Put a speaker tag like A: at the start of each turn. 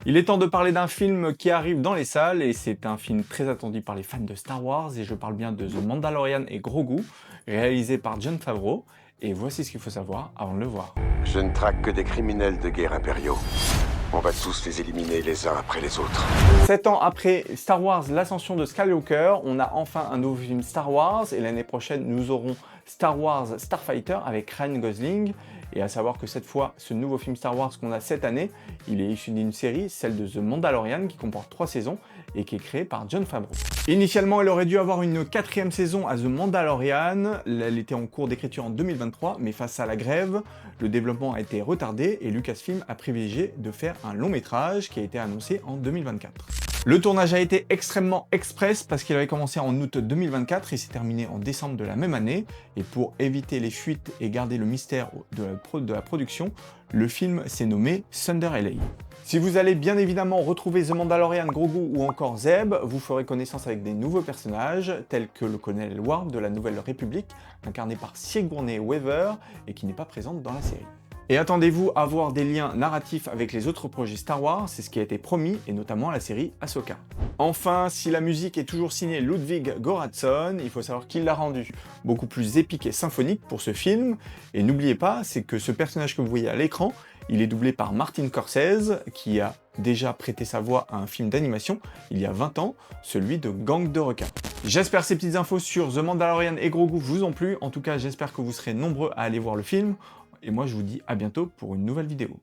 A: Il est temps de parler d'un film qui arrive dans les salles, et c'est un film très attendu par les fans de Star Wars, et je parle bien de The Mandalorian et Grogu, réalisé par Jon Favreau, et voici ce qu'il faut savoir avant de le voir.
B: Je ne traque que des criminels de guerre impériaux. On va tous les éliminer les uns après les autres.
A: 7 ans après Star Wars, l'ascension de Skywalker, on a enfin un nouveau film Star Wars, et l'année prochaine nous aurons Star Wars Starfighter avec Ryan Gosling. Et à savoir que cette fois, ce nouveau film Star Wars qu'on a cette année, il est issu d'une série, celle de The Mandalorian, qui comporte 3 saisons et qui est créée par Jon Favreau. Initialement, il aurait dû avoir une 4e saison à The Mandalorian, elle était en cours d'écriture en 2023, mais face à la grève, le développement a été retardé et Lucasfilm a privilégié de faire un long métrage qui a été annoncé en 2024. Le tournage a été extrêmement express parce qu'il avait commencé en août 2024 et s'est terminé en décembre de la même année. Et pour éviter les fuites et garder le mystère de la production, le film s'est nommé Thunder LA. Si vous allez bien évidemment retrouver The Mandalorian, Grogu ou encore Zeb, vous ferez connaissance avec des nouveaux personnages, tels que le colonel Ward de la Nouvelle République, incarné par Sigourney Weaver, et qui n'est pas présente dans la série. Et attendez-vous à voir des liens narratifs avec les autres projets Star Wars, c'est ce qui a été promis, et notamment la série Ahsoka. Enfin, si la musique est toujours signée Ludwig Göransson, il faut savoir qu'il l'a rendu beaucoup plus épique et symphonique pour ce film, et n'oubliez pas, c'est que ce personnage que vous voyez à l'écran, il est doublé par Martin Scorsese, qui a déjà prêté sa voix à un film d'animation il y a 20 ans, celui de Gang de requins. J'espère que ces petites infos sur The Mandalorian et Grogu vous ont plu, en tout cas j'espère que vous serez nombreux à aller voir le film, et moi je vous dis à bientôt pour une nouvelle vidéo.